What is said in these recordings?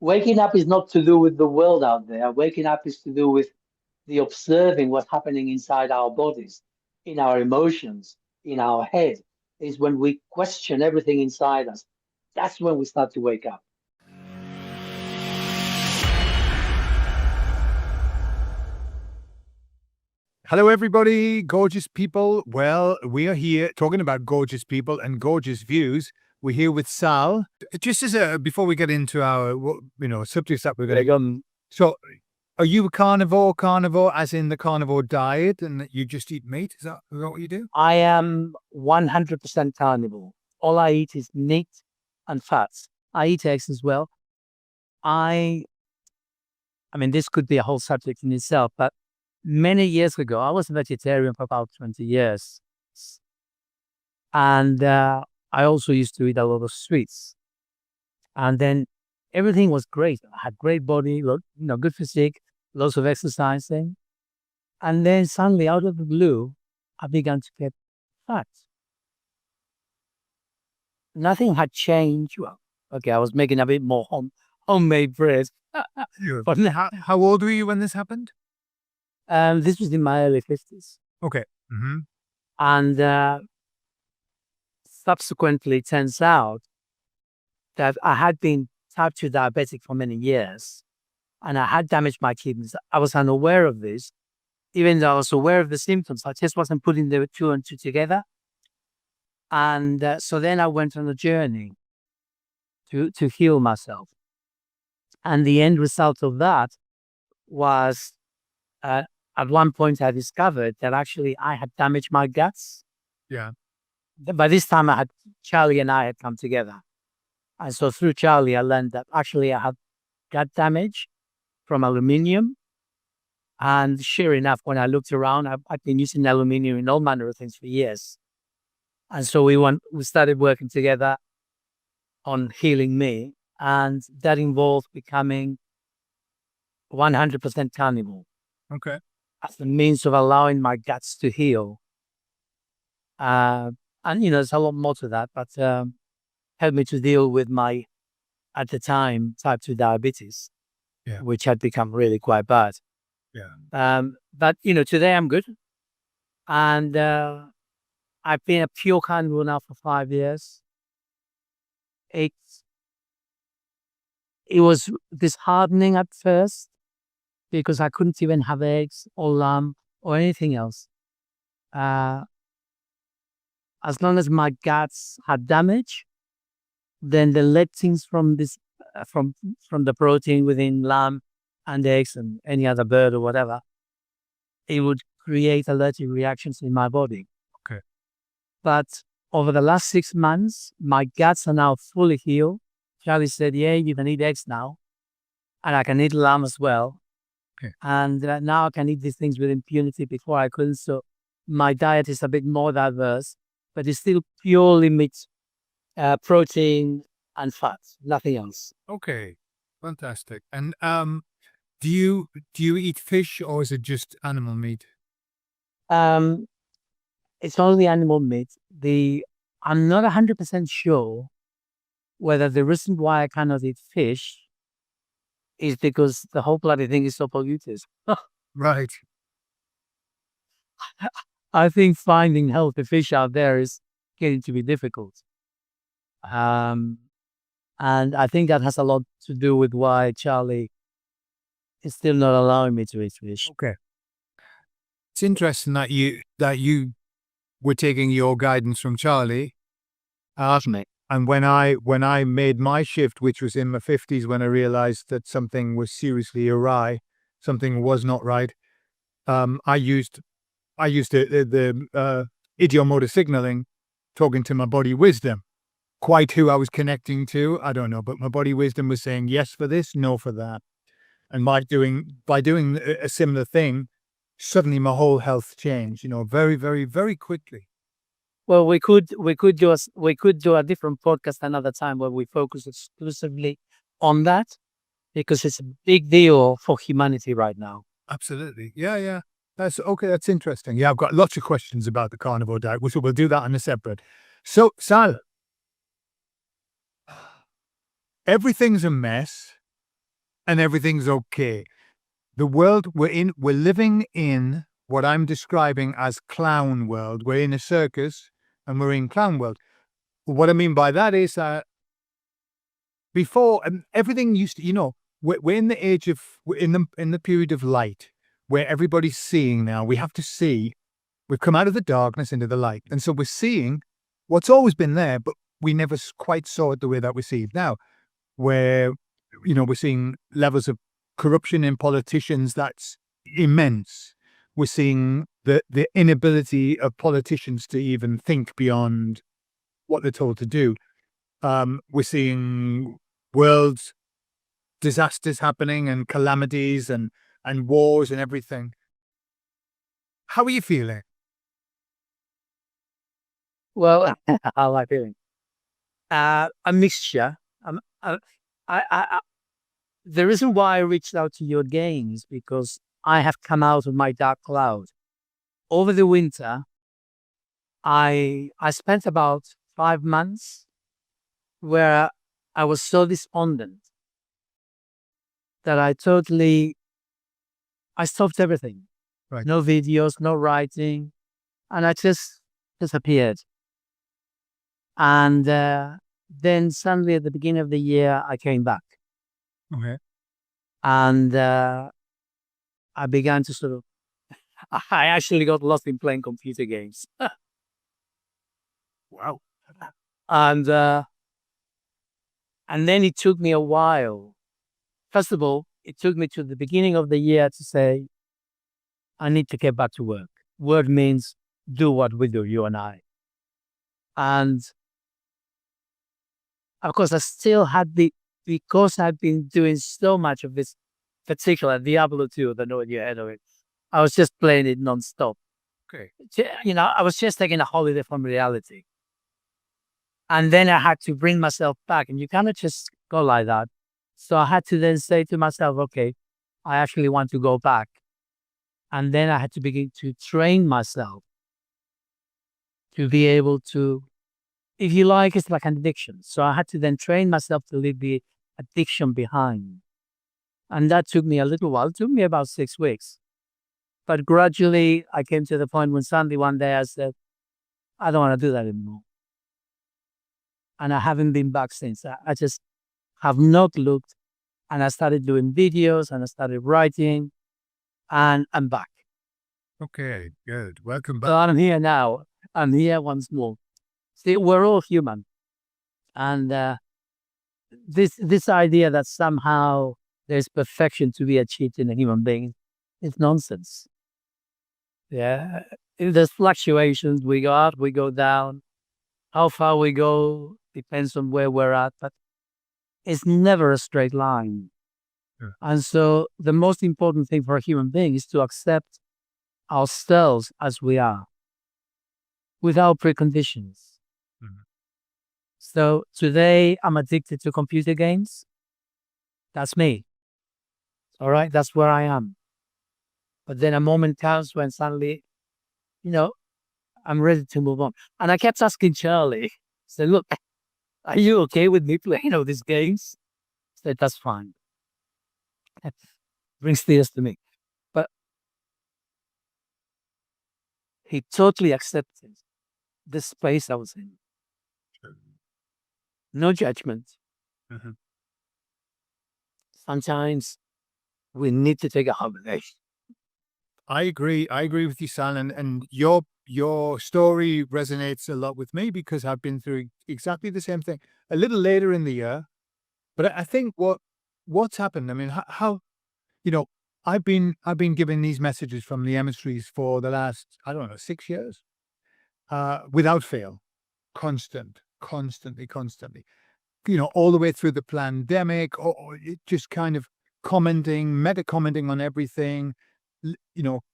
Waking up is not to do with the world out there. Waking up is to do with the observing what's happening inside our bodies, in our emotions, in our head. Is when we question everything inside us. That's when we start to wake up. Hello, everybody, gorgeous people. Well, we are here talking about gorgeous people and gorgeous views. We're here with Sal. Just as before we get into our subjects that we're going to go on. So, are you a carnivore? Carnivore, as in the carnivore diet, and that you just eat meat? Is that what you do? I am 100% carnivore. All I eat is meat and fats. I eat eggs as well. I mean, this could be a whole subject in itself, but many years ago, I was a vegetarian for about 20 years. And I also used to eat a lot of sweets. And then everything was great. I had great body, good physique, lots of exercising. And then suddenly, out of the blue, I began to get fat. Nothing had changed. Well, okay, I was making a bit more homemade bread. But how old were you when this happened? This was in my early 50s. Okay. Mm-hmm. And subsequently, it turns out that I had been type 2 diabetic for many years, and I had damaged my kidneys. I was unaware of this. Even though I was aware of the symptoms, I just wasn't putting the two and two together. And so then I went on a journey to heal myself. And the end result of that was at one point I discovered that actually I had damaged my guts. Yeah. By this time, Charlie and I had come together. And so through Charlie, I learned that actually I had gut damage from aluminium. And sure enough, when I looked around, I've been using aluminium in all manner of things for years. And so we started working together on healing me. And that involved becoming 100% carnivore. Okay. As the means of allowing my guts to heal. And, there's a lot more to that, but helped me to deal with my, at the time, type 2 diabetes, which had become really quite bad. Yeah. But, today I'm good. And I've been a pure carnivore now for 5 years. It was disheartening at first because I couldn't even have eggs or lamb or anything else. As long as my guts had damage, then the lectins from this, from the protein within lamb and eggs and any other bird or whatever, it would create allergic reactions in my body. Okay. But over the last 6 months, my guts are now fully healed. Charlie said, yeah, you can eat eggs now. And I can eat lamb as well. Okay. And now I can eat these things with impunity. Before I couldn't. So my diet is a bit more diverse, but it's still purely meat, protein and fats, nothing else. Okay. Fantastic. And do you eat fish or is it just animal meat? It's only animal meat. I'm not 100% sure whether the reason why I cannot eat fish is because the whole bloody thing is so polluted. Right. I think finding healthy fish out there is getting to be difficult. And I think that has a lot to do with why Charlie is still not allowing me to eat fish. Okay. It's interesting that you were taking your guidance from Charlie. And when I made my shift, which was in my 50s, when I realized that something was seriously awry, something was not right, I used the idiomotor signaling, talking to my body wisdom. Quite who I was connecting to, I don't know, but my body wisdom was saying yes for this, no for that. And by doing a similar thing, suddenly my whole health changed, very, very, very quickly. Well, we could do a different podcast another time where we focus exclusively on that, because it's a big deal for humanity right now. Absolutely. Yeah. That's okay. That's interesting. Yeah, I've got lots of questions about the carnivore diet, which we'll do that in a separate. So, Sal, everything's a mess. and everything's okay. The world we're living in what I'm describing as clown world. We're in a circus and we're in clown world. What I mean by that is that before everything used to, we're in the age of, we're in the period of light where everybody's seeing now. We have to see. We've come out of the darkness into the light. And so we're seeing what's always been there, but we never quite saw it the way that we see it now, where, we're seeing levels of corruption in politicians that's immense. We're seeing the inability of politicians to even think beyond what they're told to do. We're seeing world disasters happening and calamities and wars and everything. How are you feeling? Well, how am I feeling? A mixture. The reason why I reached out to you again is because I have come out of my dark cloud. Over the winter, I spent about 5 months where I was so despondent that I stopped everything. Right. No videos, no writing, and I just disappeared. And then suddenly at the beginning of the year, I came back. Okay. And I began to sort of, I actually got lost in playing computer games. Wow. And then it took me a while. First of all, it took me to the beginning of the year to say, I need to get back to work. Work means do what we do, you and I. And of course, I still had because I've been doing so much of this particular Diablo 2, the know you heard of it. I was just playing it nonstop. Okay. I was just taking a holiday from reality. And then I had to bring myself back, and you cannot just go like that. So I had to then say to myself, okay, I actually want to go back. And then I had to begin to train myself to be able to, if you like, it's like an addiction. So I had to then train myself to leave the addiction behind. And that took me a little while. It took me about 6 weeks. But gradually, I came to the point when suddenly one day I said, I don't want to do that anymore. And I haven't been back since. I just have not looked. And I started doing videos and I started writing. And I'm back. Okay, good. Welcome back. So I'm here now. I'm here once more. See, we're all human. And this idea that somehow there's perfection to be achieved in a human being is nonsense. Yeah. There's fluctuations. We go up, we go down. How far we go depends on where we're at, but it's never a straight line. Yeah. And so the most important thing for a human being is to accept ourselves as we are, without preconditions. Mhm. So today I'm addicted to computer games. That's me. All right, that's where I am. But then a moment comes when suddenly, I'm ready to move on. And I kept asking Charlie, say, look, are you okay with me playing all these games? He said, that's fine. Brings tears to me. But he totally accepted the space I was in. No judgment. Mhm. Sometimes we need to take a holiday. I agree. I agree with you, Sal, and your story resonates a lot with me because I've been through exactly the same thing. A little later in the year, but I think what's happened. I mean, how I've been giving these messages from the emissaries for the last 6 years, without fail, constantly. All the way through the pandemic, or it just kind of meta commenting on everything,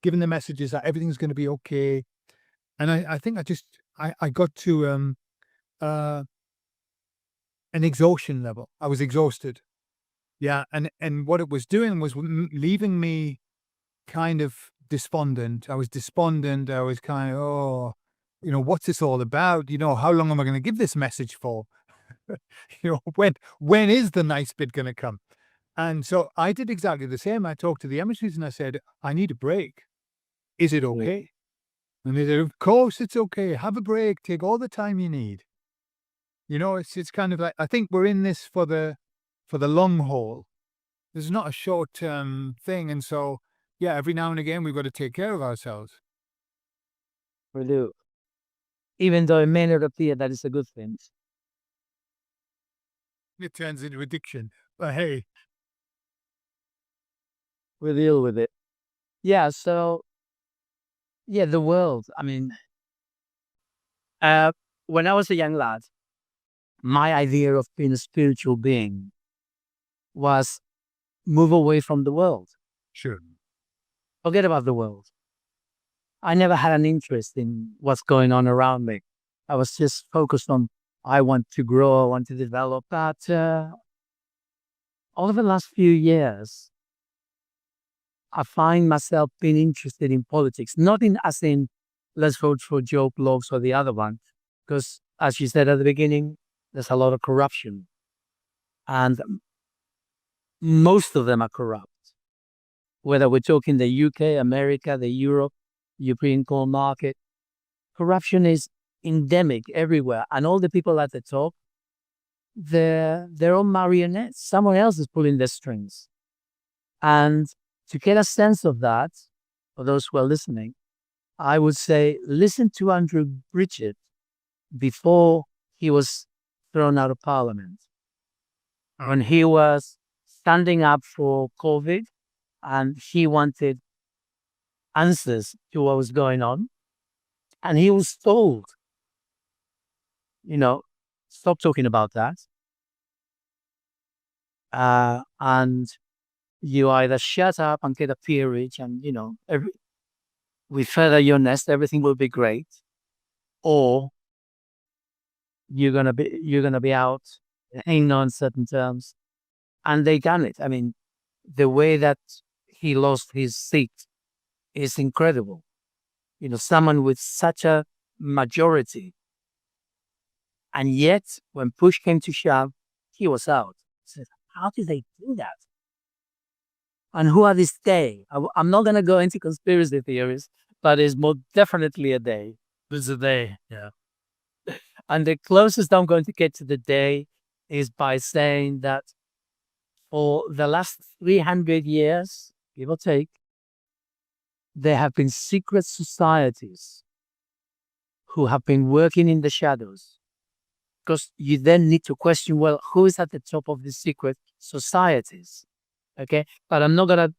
giving the messages that everything's going to be okay. And I think I got to an exhaustion level. I was exhausted. Yeah. And what it was doing was leaving me kind of despondent. I was despondent. I was kind of, what's this all about? How long am I going to give this message for? When is the nice bit going to come? And so I did exactly the same. I talked to the emissaries and I said, I need a break. Is it okay? And they said, of course it's okay. Have a break. Take all the time you need. It's kind of like, I think we're in this for the long haul. This is not a short-term thing. And so, yeah, every now and again, we've got to take care of ourselves. We do. Even though it may not appear that it's a good thing. It turns into addiction. But hey, We deal with it. Yeah, so, yeah, the world. I mean, when I was a young lad, my idea of being a spiritual being was move away from the world. sure. Forget about the world. I never had an interest in what's going on around me. I was just focused on, I want to grow, I want to develop. But over the last few years, I find myself being interested in politics, not as in let's vote for Joe Bloggs or the other one, because as you said at the beginning, there's a lot of corruption. And most of them are corrupt. Whether we're talking the UK, America, the European core market, corruption is endemic everywhere. And all the people at the top, they're all marionettes. Someone else is pulling the strings. And to get a sense of that, for those who are listening, I would say listen to Andrew Bridget before he was thrown out of Parliament. When he was standing up for COVID and he wanted answers to what was going on. And he was told, stop talking about that. And you either shut up and get a peerage and, we feather your nest, everything will be great. Or you're gonna be out in uncertain terms. And they done it. I mean, the way that he lost his seat is incredible. Someone with such a majority. And yet, when push came to shove, he was out. I said, how did they do that? And who are these they? I'm not going to go into conspiracy theories, but it's most definitely a they. There's a they, yeah. And the closest I'm going to get to the they is by saying that for the last 300 years, give or take, there have been secret societies who have been working in the shadows. Because you then need to question, well, who is at the top of the secret societies? Okay, but I'm not going to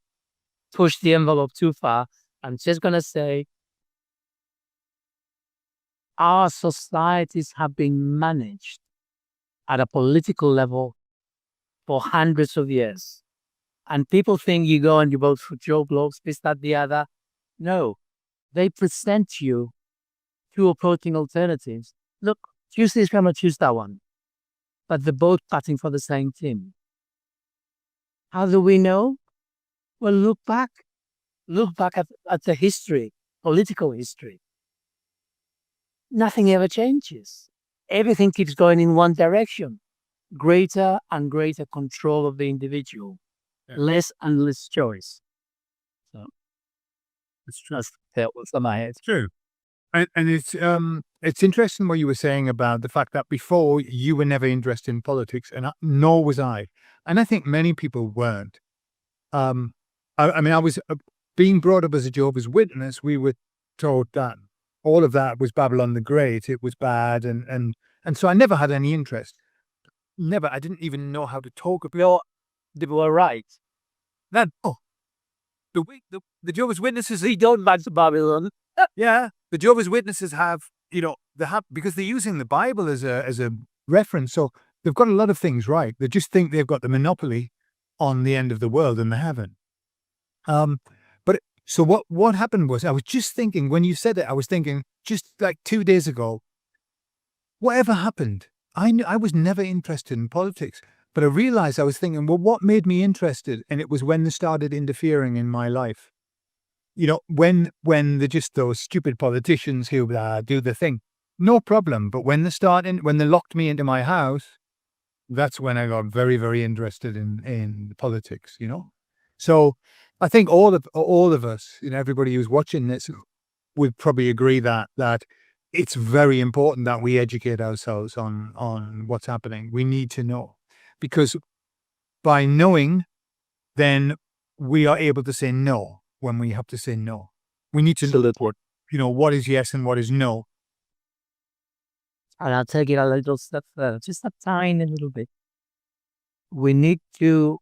push the envelope too far. I'm just going to say our societies have been managed at a political level for hundreds of years. And people think you go and you vote for Joe Bloggs, this, that, the other. No, they present you two opposing alternatives. Look, choose this one or choose that one. But they're both batting for the same team. How do we know? Well, look back. Look back at the history, political history. Nothing ever changes. Everything keeps going in one direction. Greater and greater control of the individual. Yeah. Less and less choice. So it's just that was on my head. True. And it's interesting what you were saying about the fact that before you were never interested in politics, and nor was I. And I think many people weren't. I mean, I was being brought up as a Jehovah's Witness. We were told that all of that was Babylon the Great. It was bad, and so I never had any interest. Never. I didn't even know how to talk about. They were right. That the Jehovah's Witnesses, they don't back to Babylon. Yeah, the Jehovah's Witnesses have, because they're using the Bible as a reference, so they've got a lot of things right. They just think they've got the monopoly on the end of the world, and they haven't. But so what happened was, I was just thinking when you said it, I was thinking just like 2 days ago, whatever happened, I was never interested in politics, but I realized I was thinking, well, what made me interested? And it was when they started interfering in my life. When they're just those stupid politicians who do the thing, no problem. But when they locked me into my house that's when I got very, very interested in politics, you know. So I think all of us, you know, everybody who's watching this would probably agree that it's very important that we educate ourselves on what's happening. We need to know, because by knowing, then we are able to say no when we have to say no. We need to know what, you know, what is yes and what is no. And I'll take it a little step further, just a tiny little bit. We need to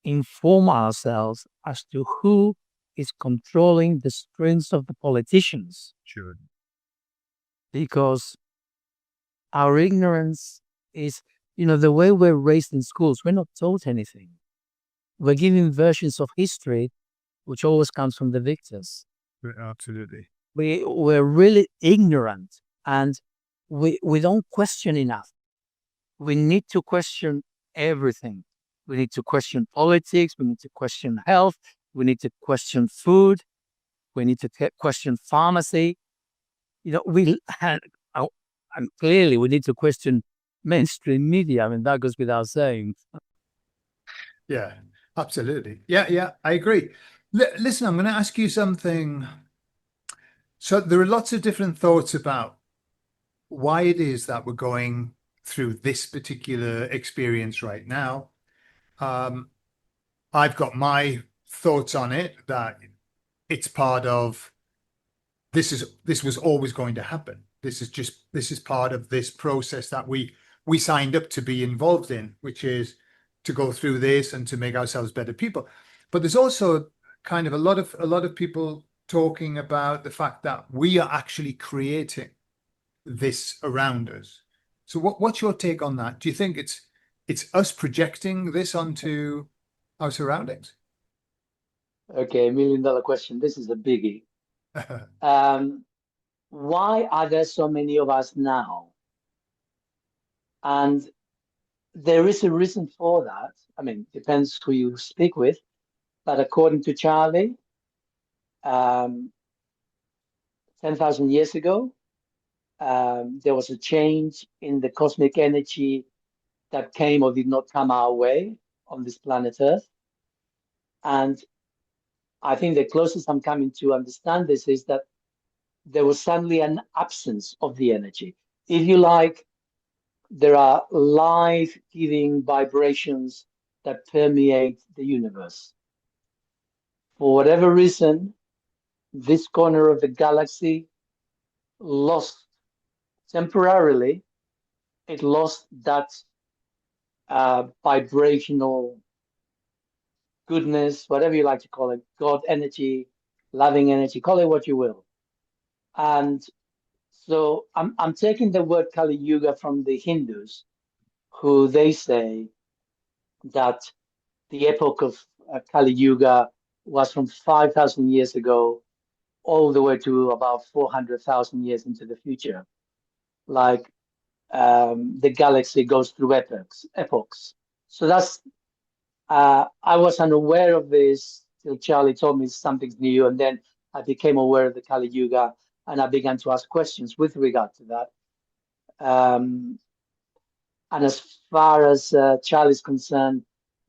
inform ourselves as to who is controlling the strings of the politicians, Sure. because our ignorance is, the way we're raised in schools, we're not taught anything. We're given versions of history, which always comes from the victors. Absolutely. We're really ignorant, and we don't question enough. We need to question everything. We need to question politics. We need to question health. We need to question food. We need to question pharmacy. We had, and clearly we need to question mainstream media. I mean, that goes without saying. Yeah, absolutely. Yeah, I agree. Listen, I'm going to ask you something. So there are lots of different thoughts about why it is that we're going through this particular experience right now. I've got my thoughts on it, that it's part of this was always going to happen. This is part of this process that we signed up to be involved in, which is to go through this and to make ourselves better people. But there's also kind of a lot of people talking about the fact that we are actually creating this around us. So what's your take on that? Do you think it's us projecting this onto our surroundings? Okay, $1 million question. This is a biggie. Why are there so many of us now? And there is a reason for that. I mean, depends who you speak with. But according to Charlie, 10,000 years ago, there was a change in the cosmic energy that came or did not come our way on this planet Earth. And I think the closest I'm coming to understand this is that there was suddenly an absence of the energy. If you like, there are life-giving vibrations that permeate the universe. For whatever reason, this corner of the galaxy lost temporarily, it lost that vibrational goodness, whatever you like to call it, God energy, loving energy, call it what you will. And so I'm taking the word Kali Yuga from the Hindus, who they say that the epoch of Kali Yuga was from 5,000 years ago all the way to about 400,000 years into the future. Like the galaxy goes through epochs. So that's, I was unaware of this till Charlie told me something's new. And then I became aware of the Kali Yuga and I began to ask questions with regard to that. And as far as Charlie's concerned,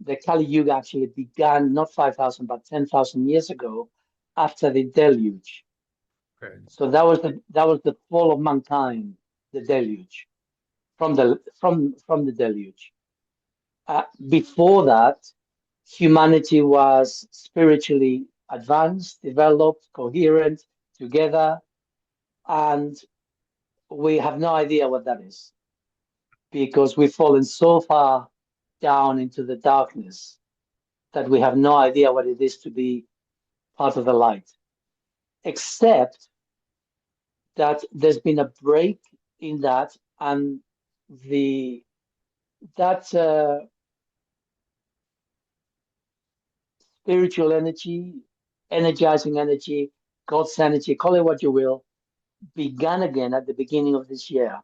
the Kali Yuga actually began not 5,000, but 10,000 years ago after the deluge. Okay. So that was the fall of mankind, the deluge, from the deluge. Before that, humanity was spiritually advanced, developed, coherent, together, and we have no idea what that is because we've fallen so far down into the darkness that we have no idea what it is to be part of the light, except that there's been a break in that, and that spiritual energy, energizing energy, God's energy, call it what you will, began again at the beginning of this year.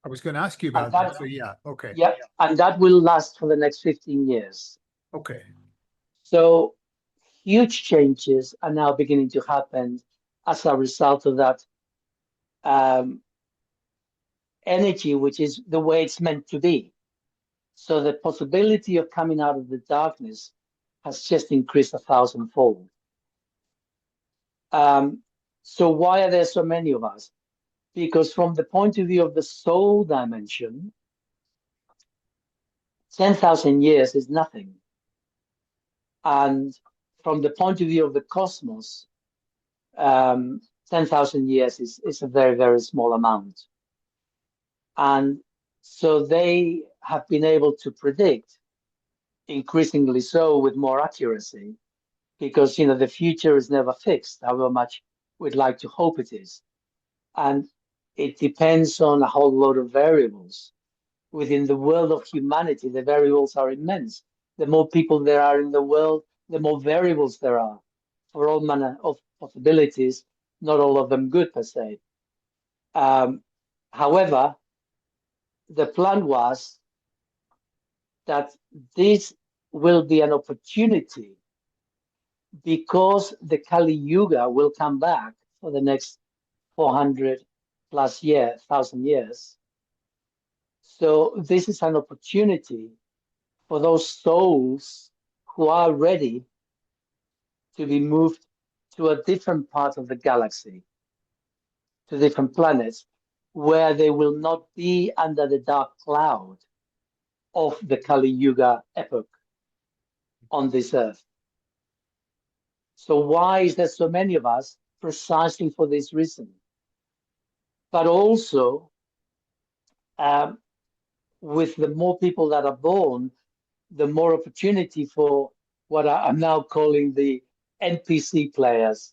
I was going to ask you about that. So yeah, okay. Yeah, and that will last for the next 15 years. Okay. So huge changes are now beginning to happen as a result of that energy, which is the way it's meant to be. So the possibility of coming out of the darkness has just increased 1,000-fold. So why are there so many of us? Because from the point of view of the soul dimension, 10,000 years is nothing. And from the point of view of the cosmos, 10,000 years is a very, very small amount. And so they have been able to predict, increasingly so with more accuracy, because the future is never fixed, however much we'd like to hope it is. And it depends on a whole lot of variables. Within the world of humanity, the variables are immense. The more people there are in the world, the more variables there are for all manner of possibilities, not all of them good per se. However, the plan was that this will be an opportunity because the Kali Yuga will come back for the next 400 plus 1,000 years. So this is an opportunity for those souls who are ready to be moved to a different part of the galaxy, to different planets, where they will not be under the dark cloud of the Kali Yuga epoch on this earth. So why is there so many of us? Precisely for this reason. But also, with the more people that are born, the more opportunity for what I'm now calling the NPC players,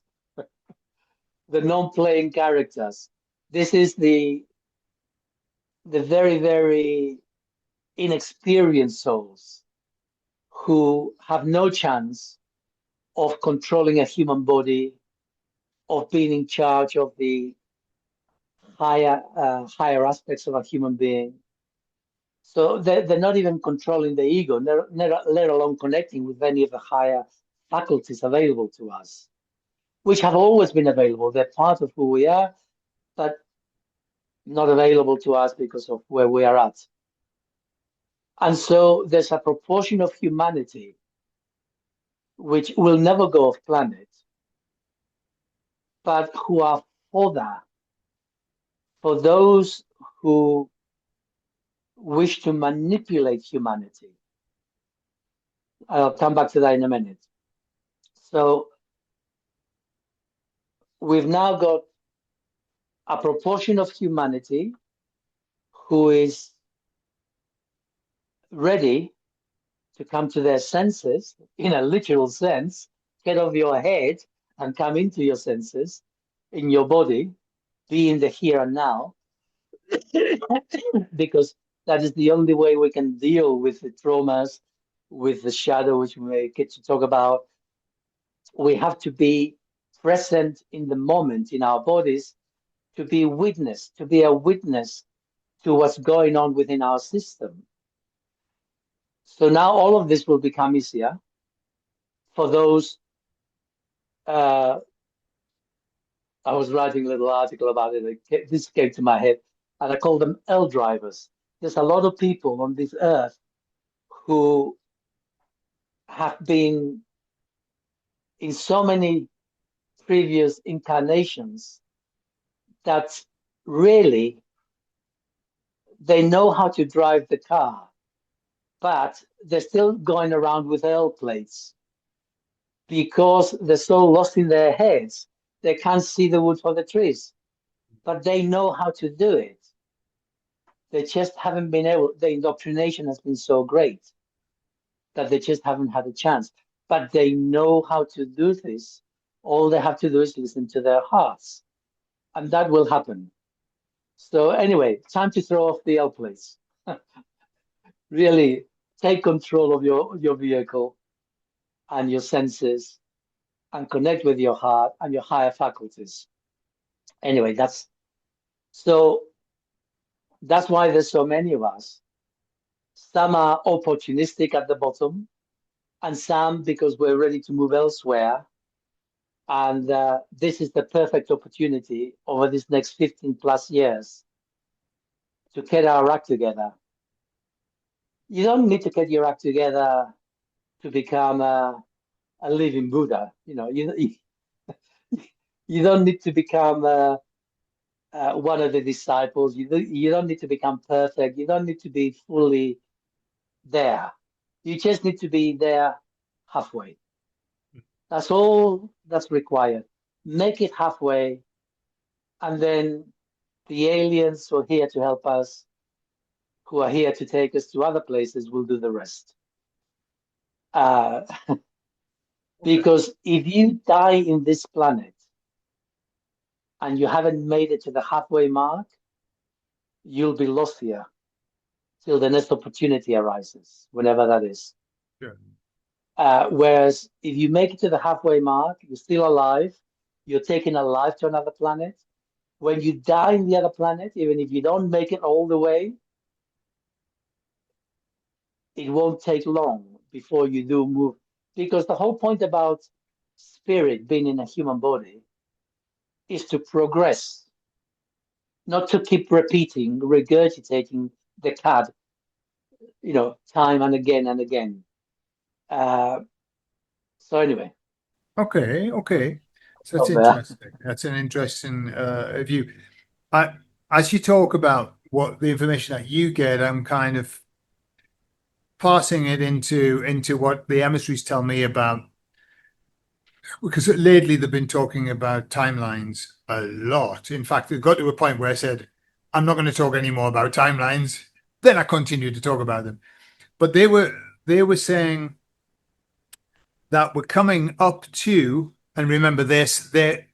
the non-playing characters. This is the very, very inexperienced souls who have no chance of controlling a human body, of being in charge of the higher aspects of a human being. So they're not even controlling the ego, let alone connecting with any of the higher faculties available to us, which have always been available. They're part of who we are, but not available to us because of where we are at. And so there's a proportion of humanity which will never go off planet, but who are for that, for those who wish to manipulate humanity. I'll come back to that in a minute. So we've now got a proportion of humanity who is ready to come to their senses in a literal sense, get off your head and come into your senses in your body, be in the here and now, because that is the only way we can deal with the traumas, with the shadow, which we may get to talk about. We have to be present in the moment in our bodies to be a witness to what's going on within our system. So now all of this will become easier for those. I was writing a little article about it. This came to my head, and I call them L drivers. There's a lot of people on this earth who have been in so many previous incarnations that really they know how to drive the car, but they're still going around with L plates because they're so lost in their heads, they can't see the wood for the trees, but they know how to do it. They just haven't been able, the indoctrination has been so great that they just haven't had a chance. But they know how to do this. All they have to do is listen to their hearts, and that will happen. So anyway, time to throw off the L plates. Really take control of your vehicle and your senses and connect with your heart and your higher faculties. Anyway, that's why there's so many of us. Some are opportunistic at the bottom, and some because we're ready to move elsewhere. And this is the perfect opportunity over these next 15 plus years to get our act together You don't need to get your act together to become a living Buddha. You don't need to become one of the disciples. You don't need to become perfect. You don't need to be fully there. You just need to be there halfway. That's all that's required. Make it halfway, and then the aliens who are here to help us, who are here to take us to other places, will do the rest. Uh, Okay. because if you die in this planet and you haven't made it to the halfway mark, you'll be lost here till the next opportunity arises, whenever that is. Sure. Whereas if you make it to the halfway mark, you're still alive, you're taking a life to another planet. When you die in the other planet, even if you don't make it all the way, it won't take long before you do move. Because the whole point about spirit being in a human body is to progress, not to keep repeating, regurgitating the CAD, time and again and again. Uh, so anyway, Okay. Okay. So that's stop there. interesting. That's an interesting view. I, as you talk about what the information that you get, I'm kind of passing it into what the emissaries tell me about, because lately they've been talking about timelines a lot. In fact, it got to a point where I said, I'm not going to talk anymore about timelines. Then I continued to talk about them. But they were saying that we're coming up to, and remember this, their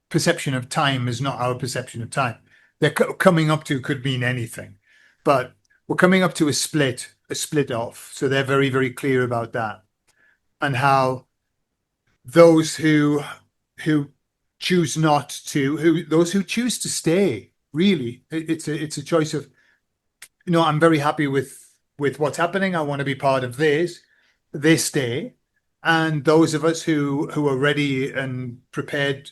perception of time is not our perception of time. They're coming up to could mean anything, but we're coming up to a split off. So they're very, very clear about that, and how those who choose not to, those who choose to stay, really, it's a choice of, I'm very happy with what's happening. I want to be part of this. They stay, and those of us who are ready and prepared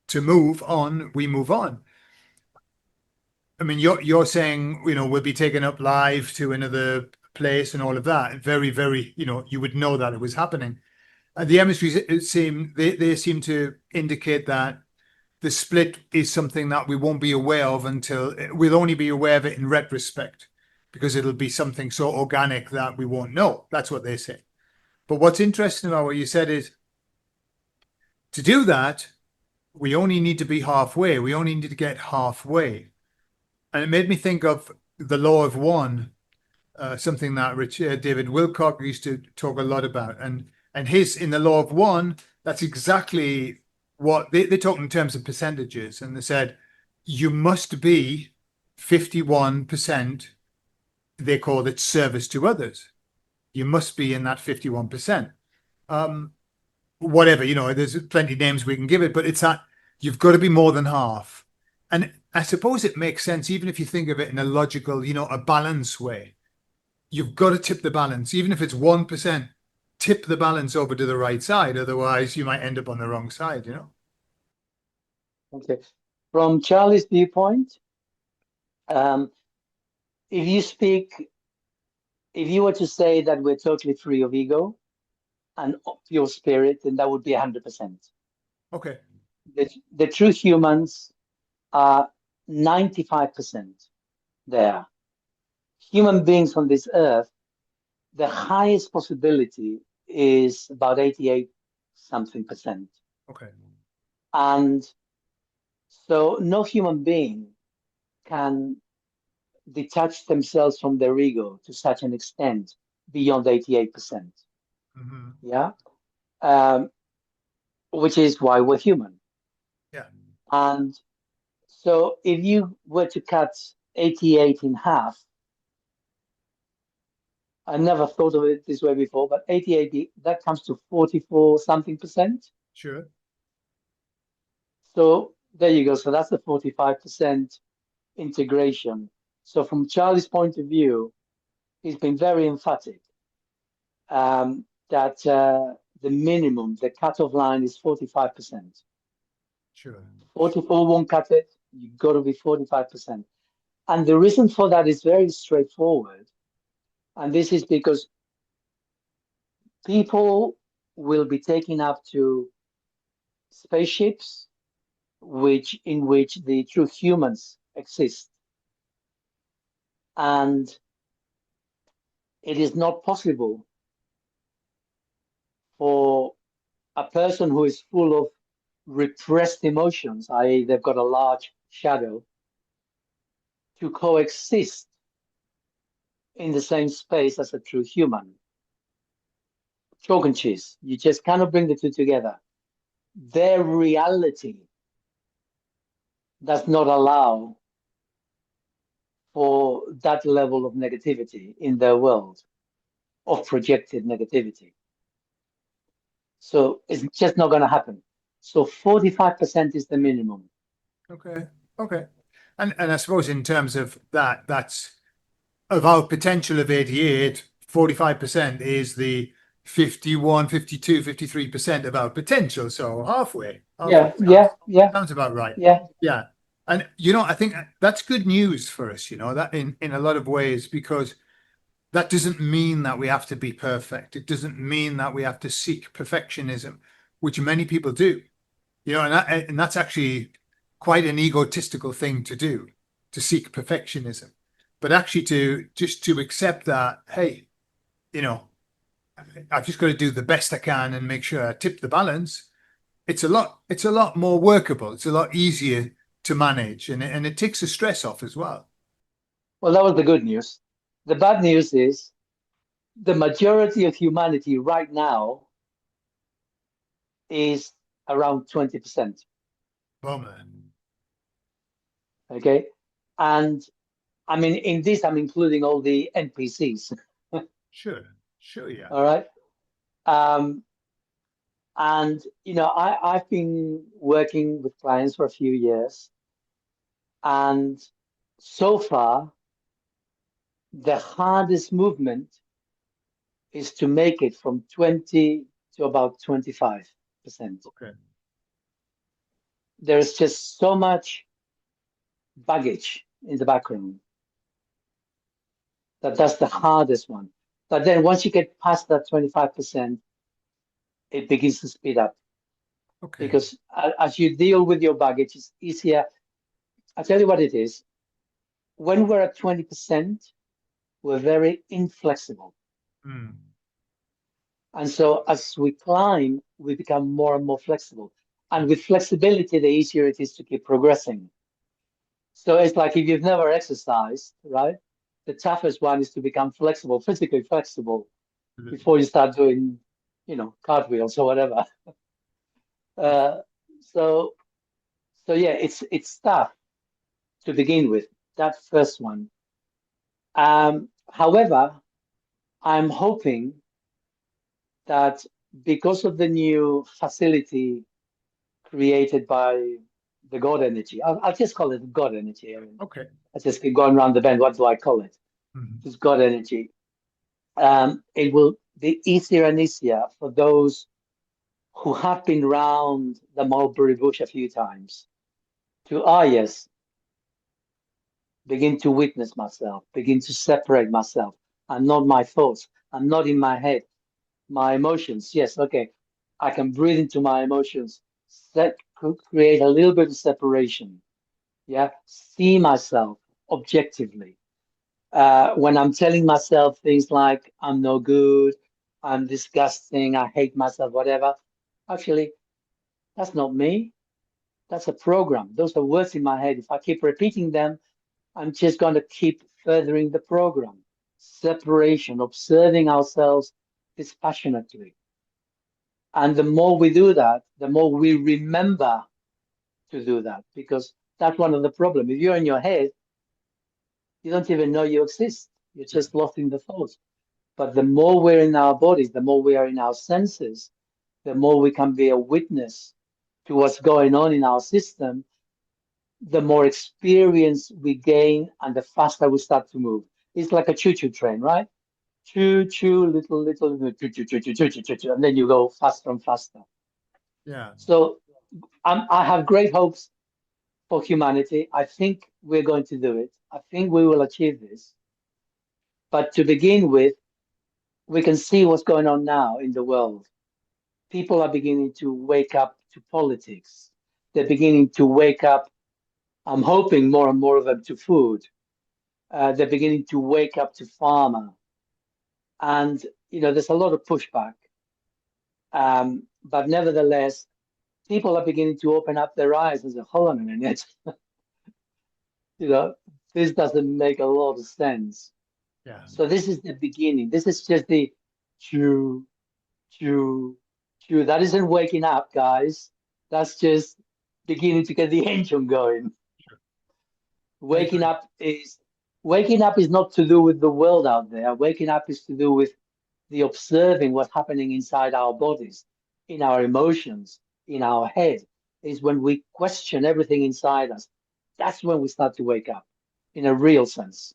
to move on, we move on. I mean, you're saying, we'll be taken up live to another place and all of that. Very, very, you would know that it was happening. The emissaries they seem to indicate that the split is something that we won't be aware of until we'll only be aware of it in retrospect, because it'll be something so organic that we won't know. That's what they say. But what's interesting about what you said is, to do that, we only need to be halfway. We only need to get halfway. And it made me think of the law of one, something that David Wilcock used to talk a lot about. And his, in the law of one, that's exactly what they talk in terms of percentages. And they said, you must be 51%, they called it service to others. You must be in that 51%. Whatever, there's plenty of names we can give it, but it's that you've got to be more than half. And I suppose it makes sense, even if you think of it in a logical, a balance way. You've got to tip the balance, even if it's 1%, tip the balance over to the right side. Otherwise, you might end up on the wrong side, Okay. From Charlie's viewpoint, um, if you were to say that we're totally free of ego and pure spirit, then that would be 100%. Okay. The true humans are 95% there. Human beings on this earth, the highest possibility is about 88 something percent. Okay. And so no human being can detach themselves from their ego to such an extent beyond 88%. Mm-hmm. Yeah. Um, which is why we're human. Yeah. And so if you were to cut 88 in half, I never thought of it this way before, but 88, that comes to 44 something percent. Sure. So there you go. So that's the 45% integration. So from Charlie's point of view, he's been very emphatic that the minimum, the cutoff line is 45%. Sure. 44 won't cut it. You've got to be 45%. And the reason for that is very straightforward. And this is because people will be taken up to spaceships in which the true humans exist. And it is not possible for a person who is full of repressed emotions, i.e., they've got a large shadow, to coexist in the same space as a true human. Chalk and cheese. You just cannot bring the two together. Their reality does not allow for that level of negativity in their world, of projected negativity. So it's just not going to happen. So 45% is the minimum. Okay. Okay. And I suppose in terms of that, that's of our potential of 88, 45% is the 51, 52, 53% of our potential. So halfway. Yeah, Sounds, yeah, yeah, sounds about right. yeah. Yeah. And I think that's good news for us, that in a lot of ways, because that doesn't mean that we have to be perfect. It doesn't mean that we have to seek perfectionism, which many people do. And that's actually quite an egotistical thing to do, to seek perfectionism, but actually to accept that, hey, I've just got to do the best I can and make sure I tip the balance. It's a lot more workable. It's a lot easier to manage, and it takes the stress off as well. Well, that was the good news. The bad news is the majority of humanity right now is around 20%. Bummer. Okay. And I mean, in this, I'm including all the NPCs. Sure. Sure. Yeah. All right. Um, and, I've been working with clients for a few years. And so far, the hardest movement is to make it from 20 to about 25%. Okay. There's just so much baggage in the background that's the hardest one. But then once you get past that 25%, it begins to speed up Okay. because as you deal with your baggage, it's easier. I'll tell you what it is. When we're at 20%, we're very inflexible. Mm. And so as we climb, we become more and more flexible. And with flexibility, the easier it is to keep progressing. So it's like if you've never exercised, right? The toughest one is to become flexible, physically flexible, before you start doing, cartwheels or whatever. Uh, so, so yeah, it's tough to begin with. That first one. However, I'm hoping that because of the new facility created by the God energy, I'll just call it God energy. I mean, Okay. I just keep going around the bend. What do I call it? Mhm. It's God energy. It will be easier and easier for those who have been round the mulberry bush a few times to, yes, begin to witness myself, begin to separate myself. I'm not my thoughts. I'm not in my head. My emotions, yes, okay. I can breathe into my emotions, create a little bit of separation. Yeah, see myself objectively. When I'm telling myself things like I'm no good, I'm disgusting, I hate myself, whatever, actually, that's not me. That's a program. Those are words in my head. If I keep repeating them, I'm just going to keep furthering the program. Separation, observing ourselves dispassionately. And the more we do that, the more we remember to do that, because that's one of the problems. If you're in your head, you don't even know you exist. You're Yeah. just lost in the thoughts. But the more we're in our bodies, the more we are in our senses, the more we can be a witness to what's going on in our system, the more experience we gain and the faster we start to move. It's like a choo-choo train, right? Choo-choo, little, choo-choo, and then you go faster and faster. Yeah. So I have great hopes for humanity. I think we're going to do it. I think we will achieve this. But to begin with, we can see what's going on now in the world. People are beginning to wake up to politics. They're beginning to wake up, I'm hoping more and more of them, to food. They're beginning to wake up to pharma. And, there's a lot of pushback. But nevertheless, people are beginning to open up their eyes and say, hold on a minute, you know, this doesn't make a lot of sense. Yeah. So this is the beginning. This is just the chew, chew, chew. That isn't waking up, guys. That's just beginning to get the engine going. I Waking agree. up is waking up is not to do with the world out there. Waking up is to do with the observing what's happening inside our bodies, in our emotions, in our head. Is when we question everything inside us. That's when we start to wake up in a real sense.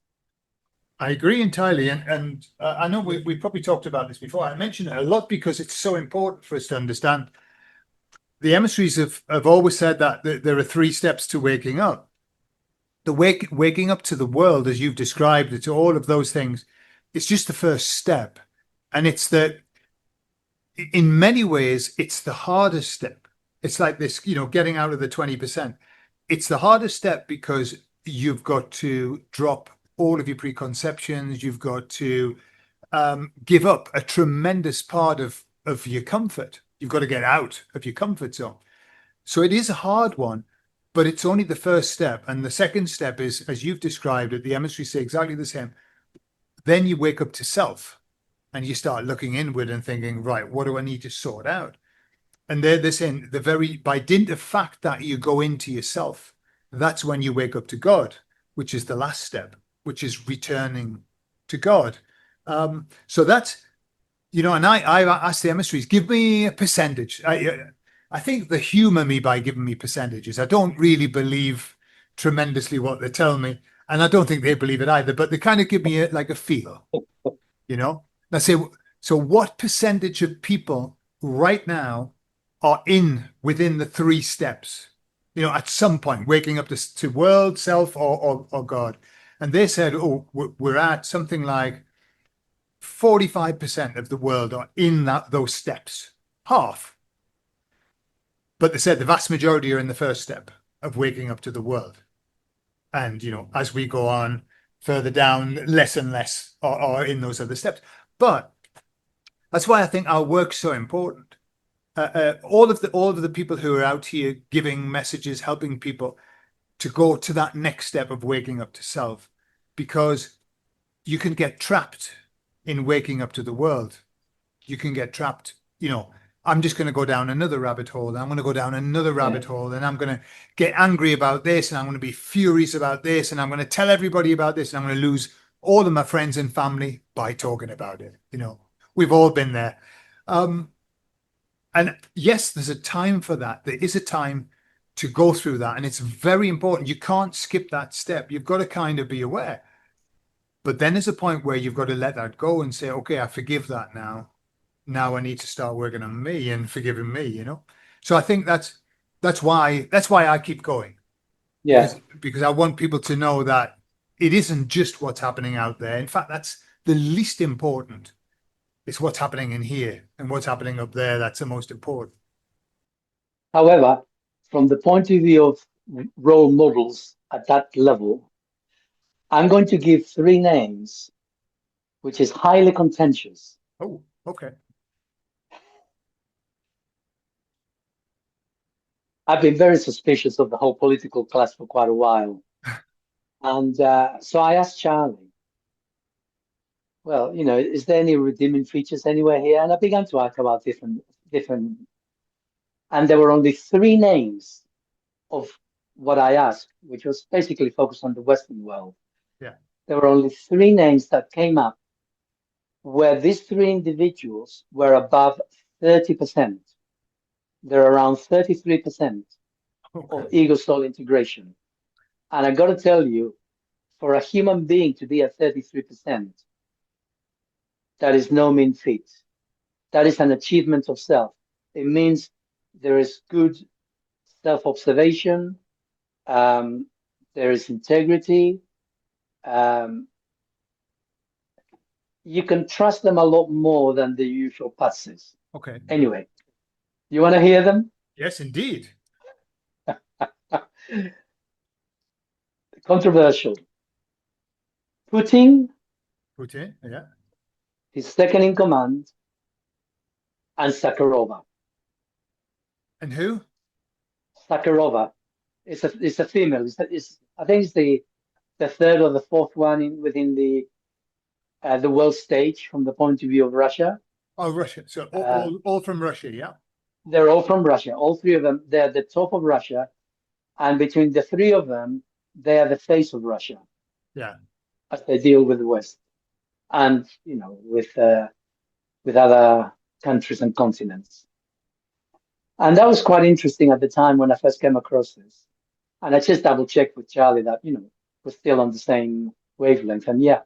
I agree entirely. And I know we probably talked about this before. I mentioned it a lot because it's so important for us to understand. The emissaries have always said that there are three steps to waking up. The waking up to the world, as you've described it, to all of those things, it's just the first step. And it's that in many ways, it's the hardest step. It's like this, getting out of the 20%. It's the hardest step because you've got to drop all of your preconceptions. You've got to give up a tremendous part of your comfort. You've got to get out of your comfort zone. So it is a hard one, but it's only the first step. And the second step is, as you've described it, the emissaries say exactly the same. Then you wake up to self and you start looking inward and thinking, right, what do I need to sort out? And they're saying by dint of fact that you go into yourself, that's when you wake up to God, which is the last step, which is returning to God. So that's, and I asked the emissaries, give me a percentage. I think they humor me by giving me percentages. I don't really believe tremendously what they tell me, and I don't think they believe it either, but they kind of give me like a feel, you know? I say, so what percentage of people right now are within the three steps? At some point, waking up to world, self, or God. And they said, oh, we're at something like 45% of the world are in those steps, half. But they said the vast majority are in the first step of waking up to the world. And, as we go on further down, less and less are in those other steps. But that's why I think our work's so important. All of the people who are out here giving messages, helping people to go to that next step of waking up to self, because you can get trapped in waking up to the world. You can get trapped, I'm just going to go down another rabbit hole. I'm going to go down another rabbit hole, and I'm going to get angry about this, and I'm going to be furious about this, and I'm going to tell everybody about this, and I'm going to lose all of my friends and family by talking about it. We've all been there. And yes, there's a time for that. There is a time to go through that. And it's very important. You can't skip that step. You've got to kind of be aware. But then there's a point where you've got to let that go and say, okay, I forgive that now. Now I need to start working on me and forgiving me, So I think that's why I keep going. Yeah. Because I want people to know that it isn't just what's happening out there. In fact, that's the least important. It's what's happening in here and what's happening up there that's the most important. However, from the point of view of role models at that level, I'm going to give three names, which is highly contentious. Oh, okay. I've been very suspicious of the whole political class for quite a while. And so I asked Charlie, well, is there any redeeming features anywhere here? And I began to ask about different, and there were only three names of what I asked, which was basically focused on the Western world. Yeah. There were only three names that came up where these three individuals were above 30%. They're around 33% of Okay. ego soul integration. And I got to tell you, for a human being to be at 33%, that is no mean feat. That is an achievement of self. It means there is good self observation, there is integrity, um, you can trust them a lot more than the usual patsies. Okay. Anyway, you want to hear them? Yes, indeed. Controversial. Putin, Putin, yeah. his second in command, and Sakharova. And who? Sakharova. It's a female. I think it's the third or the fourth one within the world stage from the point of view of Russia. Oh, Russia. So Uh, all from Russia, yeah. they're all from Russia. All three of them. They're the top of Russia, and between the three of them, they are the face of Russia Yeah. as they deal with the West and with other countries and continents. And that was quite interesting at the time when I first came across this. And I just double checked with Charlie that, we're still on the same wavelength. And yeah.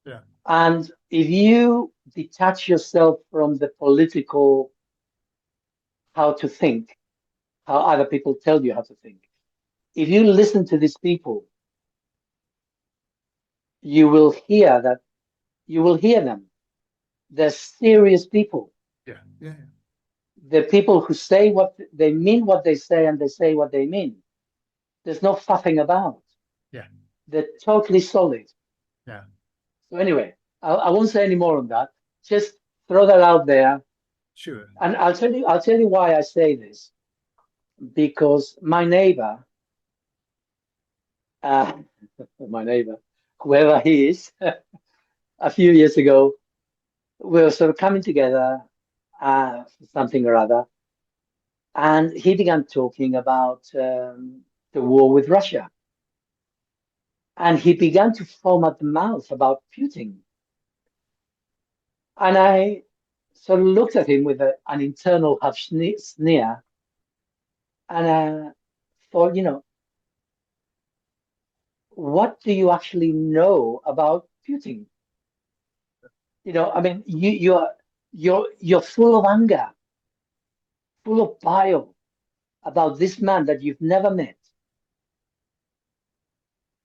Yeah. And if you detach yourself from the political, how to think, how other people tell you how to think, if you listen to these people, you will hear them. They're serious people. Yeah. Yeah. They're people who say what they mean, what they say, and they say what they mean. There's no faffing about. Yeah. They're totally solid. Yeah. So anyway, I won't say any more on that. Just throw that out there. Sure. And I'll tell you why I say this. Because my neighbor, uh, whoever he is, a few years ago, we were sort of coming together for something or other. And he began talking about the war with Russia. And he began to foam at the mouth about Putin. And I sort of looked at him with an internal half sneer. And I thought, what do you actually know about Putin? I mean, you're full of anger, full of bile about this man that you've never met.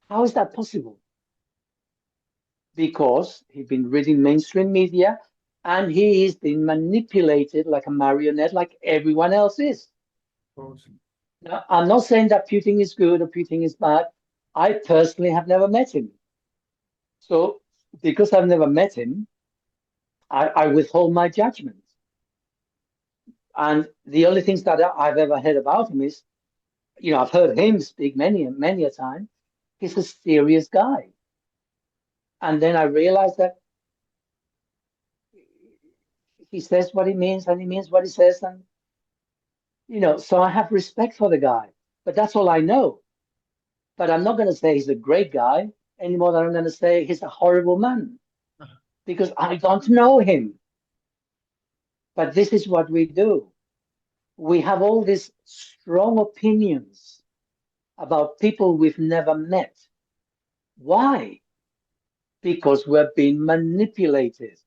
How is that possible? Because he's been reading mainstream media and he is being manipulated like a marionette, like everyone else is. Awesome. Now, I'm not saying that Putin is good or Putin is bad. I personally have never met him. So, because I've never met him, I withhold my judgment. And the only things that I've ever heard about him is, I've heard him speak many a time. He's a serious guy. And then I realized that he says what he means and he means what he says. And, so I have respect for the guy, but that's all I know. But I'm not going to say he's a great guy any more than I'm going to say he's a horrible man because I don't know him. But this is what we do. We have all these strong opinions about people we've never met. Why? Because we're being manipulated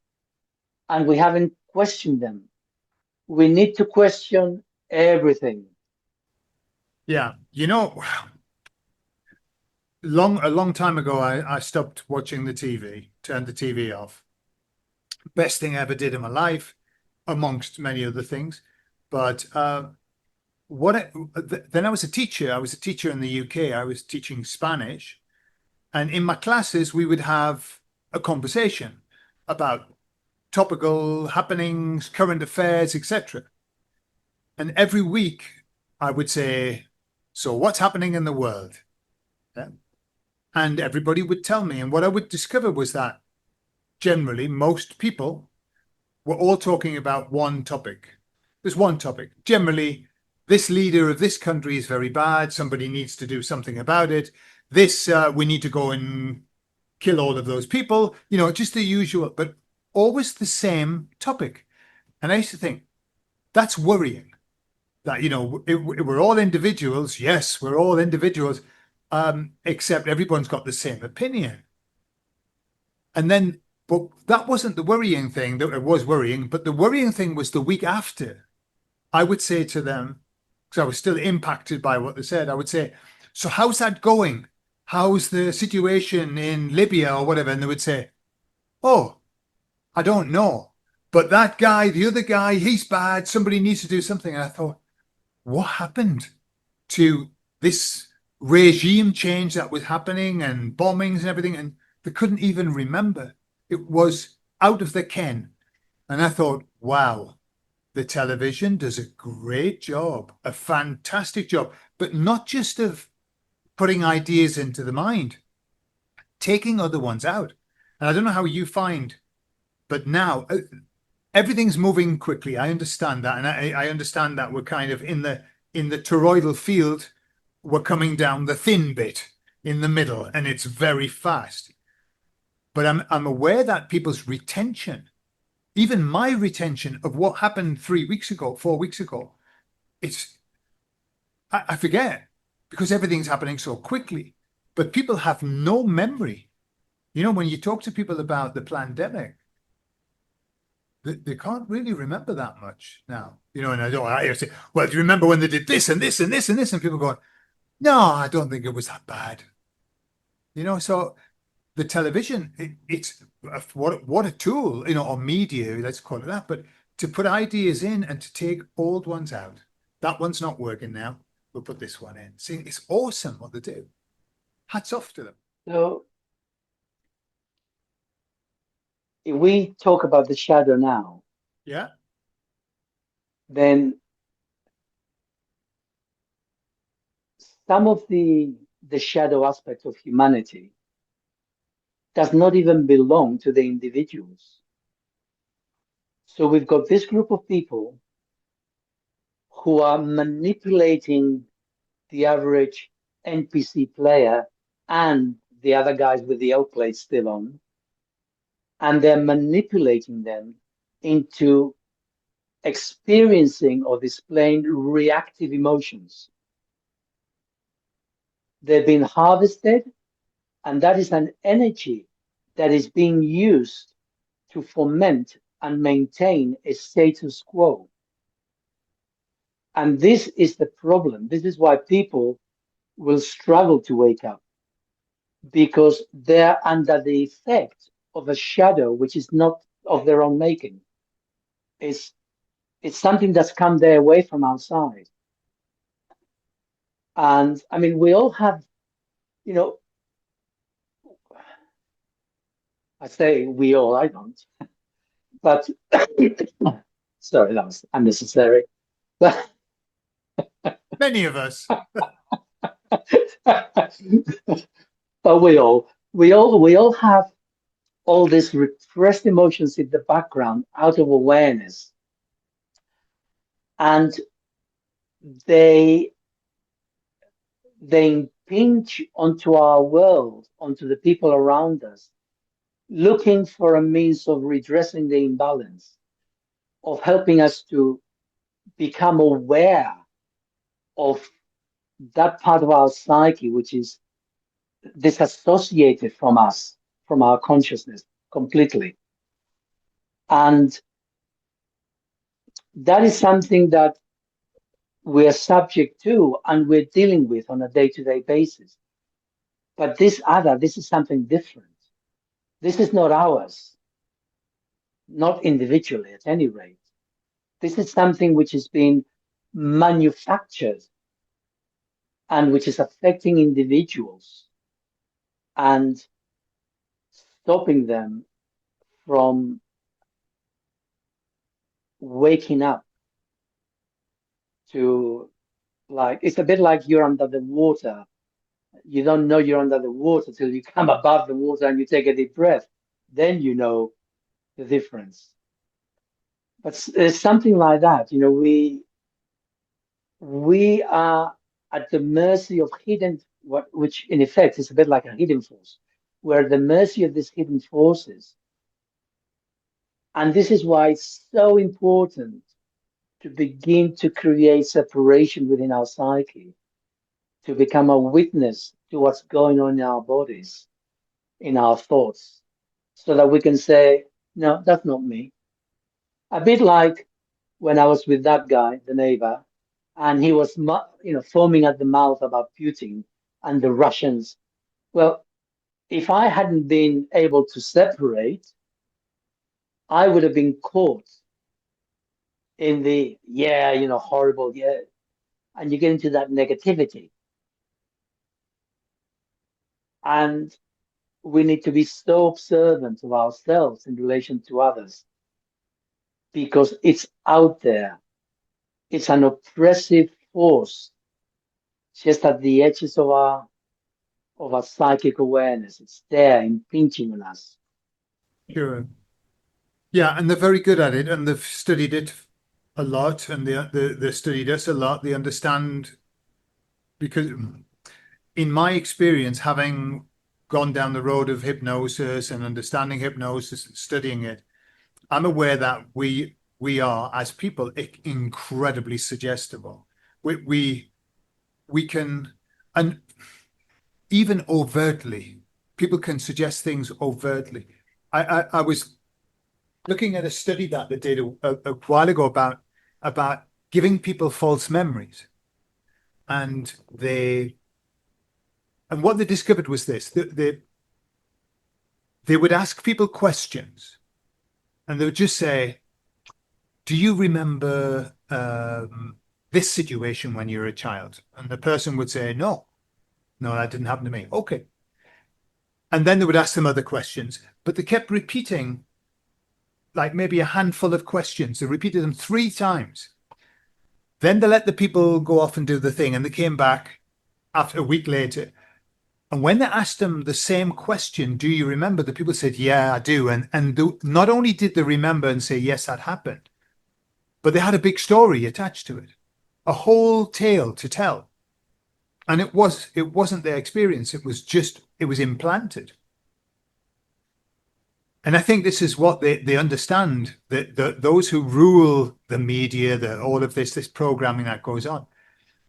and we haven't questioned them. We need to question everything. Yeah. A long time ago, I stopped watching the TV, turned the TV off. Best thing I ever did in my life, amongst many other things. But then I was a teacher. I was a teacher in the UK. I was teaching Spanish. And in my classes, we would have a conversation about topical happenings, current affairs, etc. And every week I would say, so what's happening in the world? Yeah. And everybody would tell me. And what I would discover was that generally most people were all talking about one topic. There's one topic. Generally, this leader of this country is very bad. Somebody needs to do something about it. This, we need to go and kill all of those people. Just the usual, but always the same topic. And I used to think, that's worrying. That, we're all individuals. Yes, we're all individuals, except everyone's got the same opinion. And then, but that wasn't the worrying thing. That it was worrying, but the worrying thing was the week after. I would say to them, because I was still impacted by what they said, I would say, so how's that going? How's the situation in Libya or whatever? And they would say, oh, I don't know. But that guy, the other guy, he's bad. Somebody needs to do something. And I thought, what happened to this regime change that was happening and bombings and everything? And they couldn't even remember. It was out of the ken. And I thought, wow, the television does a great job, a fantastic job, but not just of putting ideas into the mind, taking other ones out. And I don't know how you find, but now everything's moving quickly. I understand that, and I understand that we're kind of in the toroidal field. We're coming down the thin bit in the middle, and it's very fast. But I'm aware that people's retention, even my retention of what happened 3 weeks ago, 4 weeks ago, it's I forget because everything's happening so quickly. But people have no memory. You know, when you talk to people about the pandemic, they can't really remember that much now. You know, and I say, well, do you remember when they did this and this and this and this? And people going, no, I don't think it was that bad. You know, so the television, it's what a tool, you know, or media, let's call it that. But to put ideas in and to take old ones out, that one's not working now. We'll put this one in. See, it's awesome what they do. Hats off to them. So if we talk about the shadow now, Yeah. then some of the shadow aspect of humanity does not even belong to the individuals. So we've got this group of people who are manipulating the average NPC player and the other guys with the L plate still on, and they're manipulating them into experiencing or displaying reactive emotions. They've been harvested, and that is an energy that is being used to foment and maintain a status quo. And this is the problem. This is why people will struggle to wake up, because they're under the effect of a shadow which is not of their own making. It's something that's come their way from outside. And I mean, we all have, you know, I say we all, I don't, but sorry, that was unnecessary. But Many of us. but we all have all these repressed emotions in the background out of awareness, and they they impinge onto our world, onto the people around us, looking for a means of redressing the imbalance, of helping us to become aware of that part of our psyche which is disassociated from us, from our consciousness completely. And that is something that we're subject to and we're dealing with on a day-to-day basis. But this is something different. This is not ours, not individually at any rate. This is something which is being manufactured and which is affecting individuals and stopping them from waking up to, like, it's a bit like you're under the water. You don't know you're under the water till you come above the water and you take a deep breath. Then you know the difference. But there's something like that. You know, we are at the mercy of which in effect is a bit like a hidden force. We're at the mercy of these hidden forces. And this is why it's so important to begin to create separation within our psyche, to become a witness to what's going on in our bodies, in our thoughts, so that we can say, no, that's not me. A bit like when I was with that guy, the neighbor, and he was, foaming at the mouth about Putin and the Russians. Well, if I hadn't been able to separate, I would have been caught in the, horrible, and you get into that negativity. And we need to be so observant of ourselves in relation to others because it's out there. It's an oppressive force just at the edges of our psychic awareness. It's there impinging on us. Sure. Yeah, and they're very good at it, and they've studied it a lot, and they studied us a lot. They understand because, in my experience, having gone down the road of hypnosis and understanding hypnosis and studying it, I'm aware that we are as people incredibly suggestible. We can, and even overtly, people can suggest things overtly. I was looking at a study that they did a while ago about giving people false memories, and what they discovered was this: they would ask people questions, and they would just say, "Do you remember this situation when you were a child?" And the person would say, "No, no, that didn't happen to me." Okay, and then they would ask them other questions, but they kept repeating, like maybe a handful of questions. They repeated them 3 times. Then they let the people go off and do the thing, and they came back after a week later. And when they asked them the same question, "Do you remember?" the people said, "Yeah, I do." Not only did they remember and say, "Yes, that happened," but they had a big story attached to it, a whole tale to tell. And it wasn't their experience. It was implanted. And I think this is what they understand, that those who rule the media, all of this programming that goes on,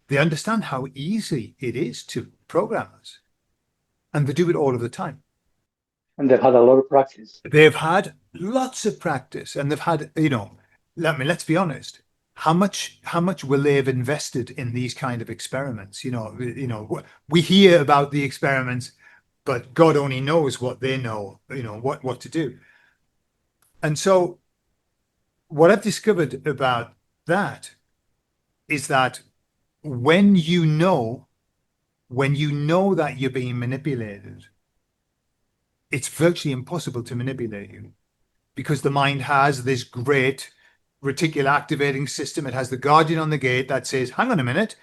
they understand how easy it is to program us. And they do it all of the time. And they've had a lot of practice. They've had lots of practice, and they've had, let's be honest. How much will they have invested in these kind of experiments? We hear about the experiments, but God only knows what they know, what to do. And so what I've discovered about that is that when you know that you're being manipulated, it's virtually impossible to manipulate you, because the mind has this great reticular activating system. It has the guardian on the gate that says, "Hang on a minute,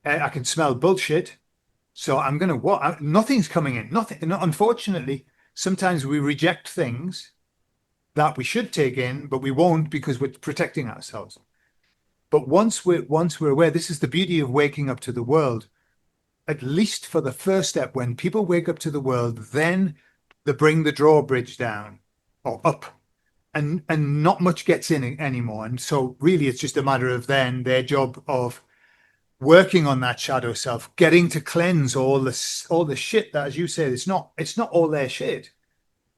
I can smell bullshit. So I'm going to what? Nothing's coming in. Nothing. Unfortunately, sometimes we reject things that we should take in, but we won't because we're protecting ourselves. But once we're aware, this is the beauty of waking up to the world. At least for the first step, when people wake up to the world, then they bring the drawbridge down or up, and not much gets in anymore. And so really, it's just a matter of then their job of working on that shadow self, getting to cleanse all the shit that, as you say, it's not all their shit.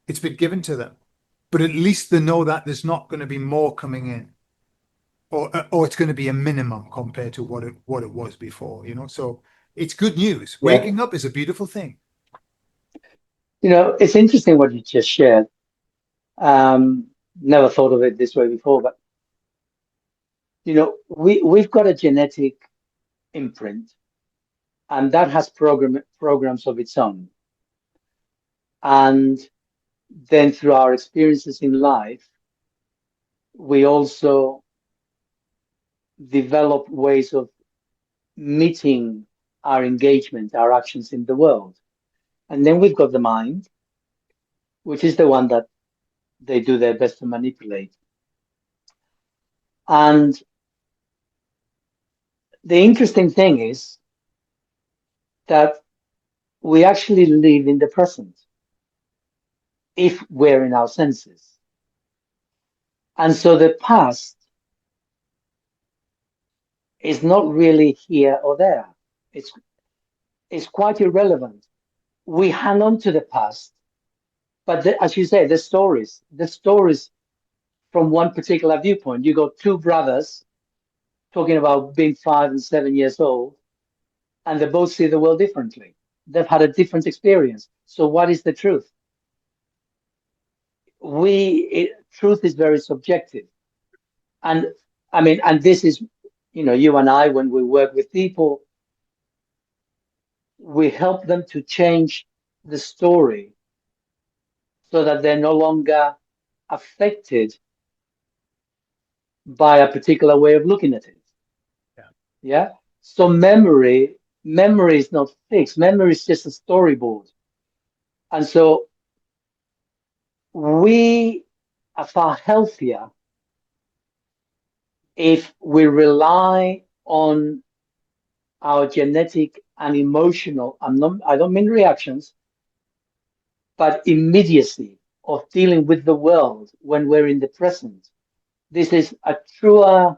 It's been given to them, but at least they know that there's not going to be more coming in, or it's going to be a minimum compared to what it was before. So it's good news. Yeah. Waking up is a beautiful thing. It's interesting what you just shared. Never thought of it this way before, but we've got a genetic imprint, and that has programs of its own. And then through our experiences in life, we also develop ways of meeting our engagement, our actions in the world. And then we've got the mind, which is the one that they do their best to manipulate. And the interesting thing is that we actually live in the present if we're in our senses. And so the past is not really here or there. It's quite irrelevant. We hang on to the past, but as you say, the stories from one particular viewpoint. You got two brothers talking about being 5 and 7 years old, and they both see the world differently. They've had a different experience. So what is the truth? truth is very subjective. And I mean, and this is, you and I, when we work with people, we help them to change the story so that they're no longer affected by a particular way of looking at it. Yeah. Yeah. So memory is not fixed. Memory is just a storyboard. And so we are far healthier if we rely on our genetic and emotional, I don't mean reactions, but immediacy of dealing with the world when we're in the present. This is a truer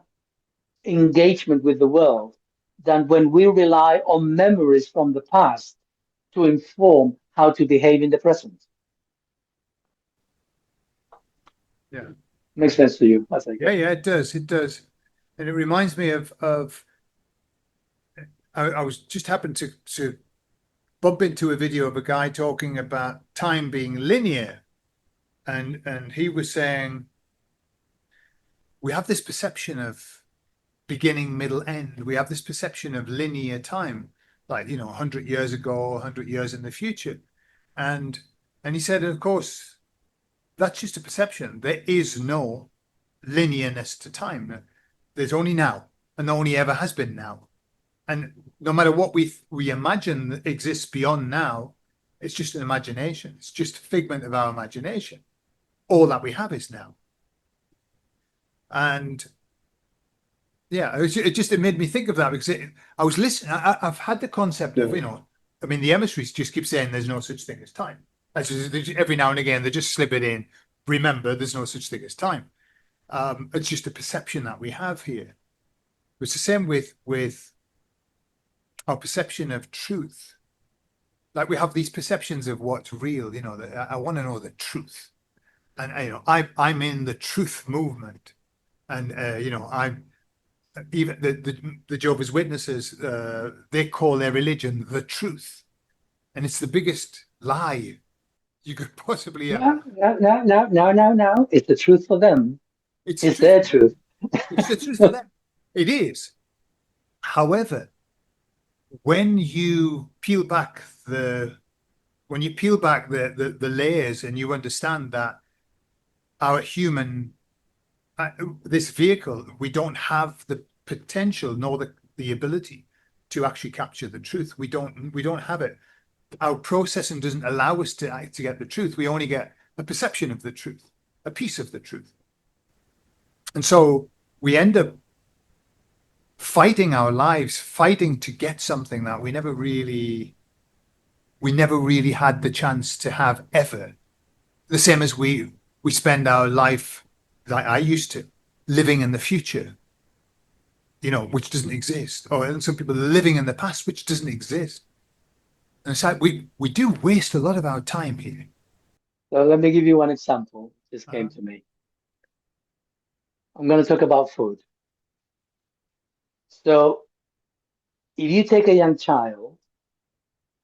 engagement with the world than when we rely on memories from the past to inform how to behave in the present. Yeah. Makes sense to you, as I Yeah, guess. yeah, it does. It does. And it reminds me of I was just happened to bump into a video of a guy talking about time being linear. And he was saying we have this perception of beginning, middle, end. We have this perception of linear time, like 100 years ago, 100 years in the future. And he said, of course, that's just a perception. There is no linearness to time. There's only now, and there only ever has been now. And no matter what we imagine that exists beyond now, it's just an imagination. It's just a figment of our imagination. All that we have is now. And yeah, it made me think of that because I was listening. I've had the concept of, I mean, the emissaries just keep saying there's no such thing as time. Every now and again, they just slip it in. Remember, there's no such thing as time. It's just a perception that we have here. It's the same with our perception of truth. Like we have these perceptions of what's real. That I want to know the truth, and I'm in the truth movement, and I'm even the Jehovah's Witnesses. They call their religion the truth, and it's the biggest lie you could possibly ever. No. It's the truth for them. It's the It's truth their for them. truth. It's the truth for them. It is. However, when you peel back the layers and you understand that our human this vehicle, we don't have the potential nor the ability to actually capture the truth. We don't have it. Our processing doesn't allow us to get the truth. We only get a perception of the truth, a piece of the truth. And so we end up fighting our lives, fighting to get something that we never really had the chance to have ever. The same as we spend our life, like I used to, living in the future, which doesn't exist. And some people are living in the past, which doesn't exist. And it's like we do waste a lot of our time here. So let me give you one example. This came Uh-huh. to me. I'm going to talk about food. So if you take a young child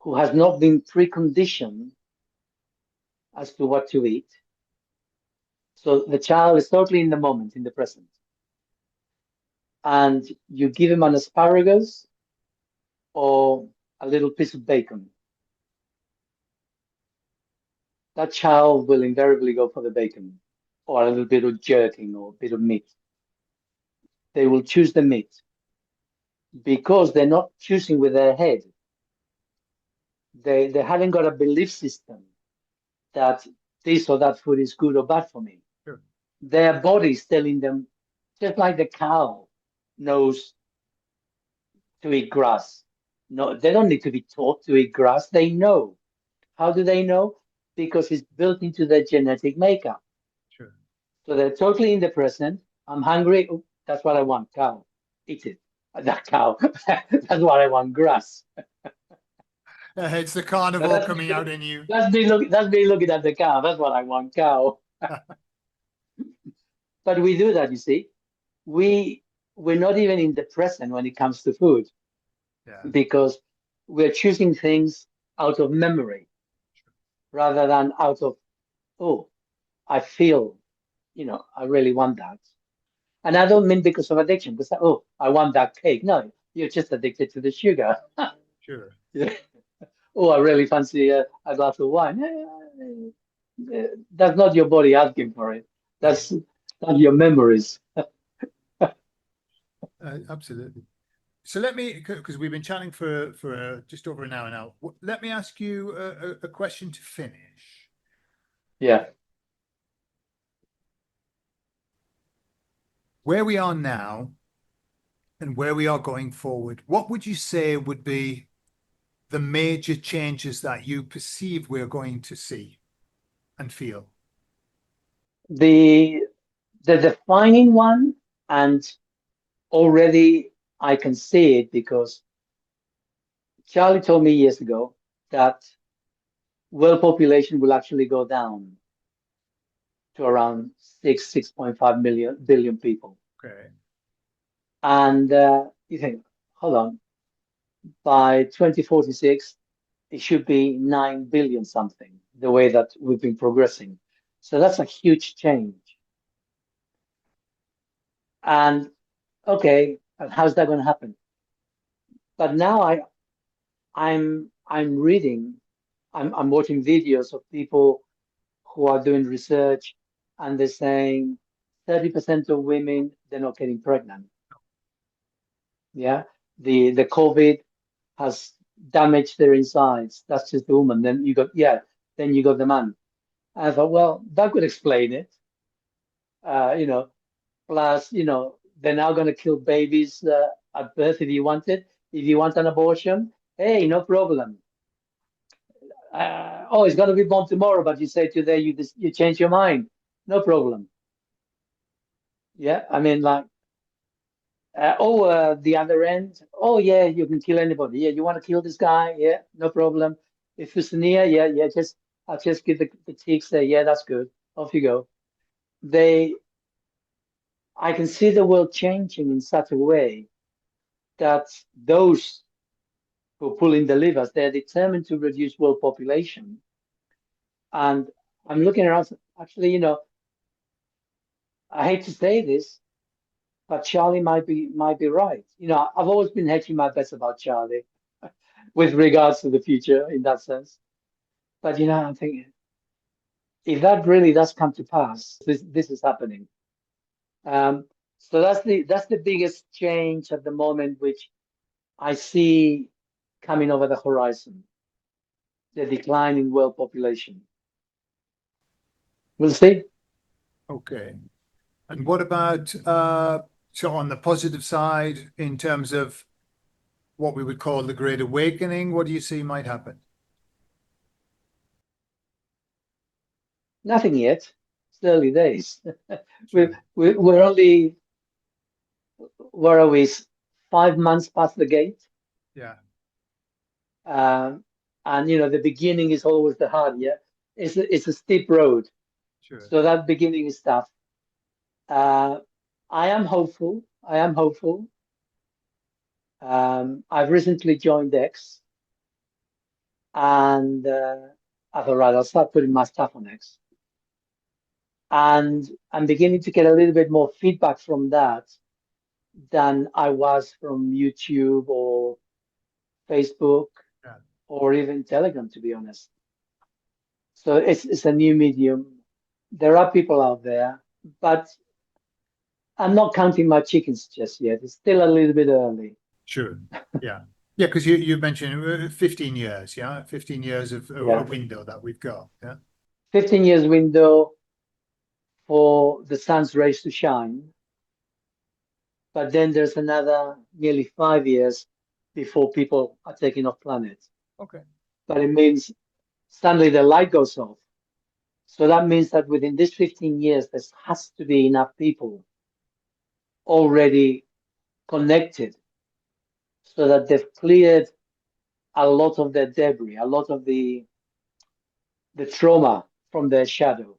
who has not been preconditioned as to what to eat, so the child is totally in the moment, in the present, and you give him an asparagus or a little piece of bacon, that child will invariably go for the bacon or a little bit of jerking or a bit of meat. They will choose the meat because they're not choosing with their head. They haven't got a belief system that this or that food is good or bad for me. Sure. Their body's telling them, just like the cow knows to eat grass. No, they don't need to be taught to eat grass. They know. How do they know? Because it's built into their genetic makeup. Sure. So they're totally in the present. I'm hungry. Oh, that's what I want. Cow. Eat it. That cow. That's what I want. Grass. It's the carnivore coming out in you. That's me looking at the cow. That's what I want. Cow. But we do that, you see. We're not even in the present when it comes to food Yeah. because we're choosing things out of memory rather than out of, oh, I feel, I really want that. And I don't mean because of addiction, because, oh, I want that cake. No, you're just addicted to the sugar. Sure. Yeah. Oh, I really fancy a glass of wine. That's not your body asking for it. No, That's your memories. absolutely. So let me, because we've been chatting for just over an hour now. Let me ask you a question to finish. Yeah. Where we are now and where we are going forward, what would you say would be the major changes that you perceive we're going to see and feel? The the defining one, and already I can see it because Charlie told me years ago that world population will actually go down to around 6.5 billion people. Okay. And you think, hold on, by 2046, it should be 9 billion something, the way that we've been progressing. So that's a huge change. And okay, and how's that going to happen? But now I'm reading, I'm watching videos of people who are doing research, and they're saying 30% of women, they're not getting pregnant. Yeah. The COVID has damaged their insides. That's just the woman. Then you got, yeah, then you got the man. I thought, well, that could explain it. Uh, you know, Plus, they're now going to kill babies at birth if you want it. If you want an abortion, hey, no problem. Oh, it's going to be born tomorrow, but you say today you change your mind. No problem. Yeah, I mean, like, the other end. Oh, yeah, you can kill anybody. Yeah, you want to kill this guy? Yeah, no problem. If it's near, yeah, I'll just give the ticks there. Yeah, that's good. Off you go. They, I can see the world changing in such a way that those who pull in the levers, they're determined to reduce world population. And I'm looking around, actually, I hate to say this, but Charlie might be right. I've always been hedging my bets about Charlie with regards to the future in that sense. But I'm thinking, if that really does come to pass, this is happening. Um, so that's the biggest change at the moment, which I see coming over the horizon, the decline in world population. We'll see. Okay. And what about so on the positive side, in terms of what we would call the Great Awakening, what do you see might happen? Nothing yet. It's early days. Sure. We're only, where are we? 5 months past the gate. Yeah, Um, and the beginning is always the hard, yeah. It's a steep road. sure. So that beginning is tough. Uh, I am hopeful. I am hopeful. I've recently joined X, and I thought, right, I'll start putting my stuff on X. And I'm beginning to get a little bit more feedback from that than I was from YouTube or Facebook Yeah, or even Telegram, to be honest. So it's a new medium. There are people out there, but I'm not counting my chickens just yet. It's still a little bit early. sure. Yeah. Yeah, because you mentioned 15 years, yeah? 15 years of a Yeah. window that we've got. Yeah. 15 years window for the sun's rays to shine, but then there's another nearly 5 years before people are taking off planet. Okay. But it means suddenly the light goes off. So that means that within this 15 years, there has to be enough people already connected so that they've cleared a lot of their debris, a lot of the trauma from their shadow.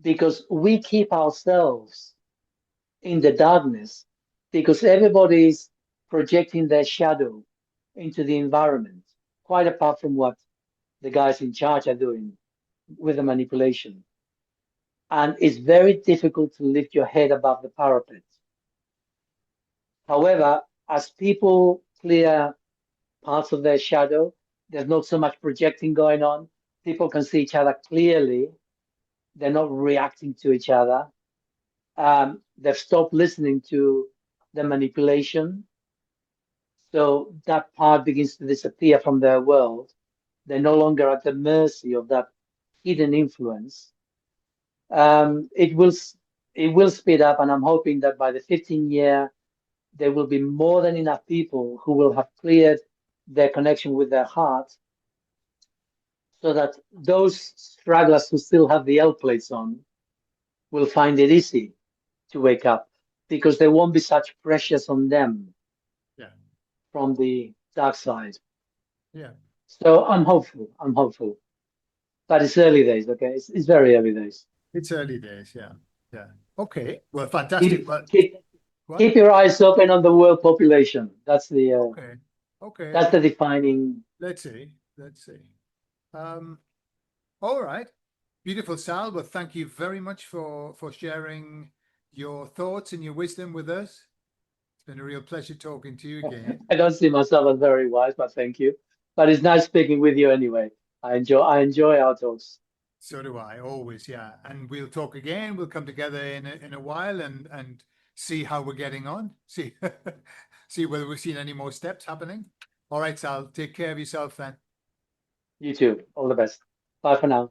Because we keep ourselves in the darkness because everybody's projecting their shadow into the environment, quite apart from what the guys in charge are doing with the manipulation. and it's very difficult to lift your head above the parapet. However, as people clear parts of their shadow, there's not so much projecting going on. People can see each other clearly. They're not reacting to each other. They've stopped listening to the manipulation. So that part begins to disappear from their world. They're no longer at the mercy of that hidden influence. It will speed up, and I'm hoping that by the 15 year, there will be more than enough people who will have cleared their connection with their heart, so that those stragglers who still have the L plates on will find it easy to wake up, because there won't be such pressures on them Yeah. from the dark side. Yeah. So I'm hopeful. I'm hopeful. But it's early days, okay? It's very early days. It's early days. Yeah. Yeah. Okay. Well, fantastic. Keep, Well, keep, what? keep your eyes open on the world population. That's the Okay. Okay. that's the defining. Let's see. Let's see. All right. Beautiful, Sal. Well, thank you very much for sharing your thoughts and your wisdom with us. It's been a real pleasure talking to you again. I don't see myself as very wise, but thank you. But it's nice speaking with you anyway. I enjoy our talks. So do I, always, yeah. And we'll talk again. We'll come together in a while and see how we're getting on. See see whether we've seen any more steps happening. All right, Sal. Take care of yourself then. You too. All the best. Bye for now.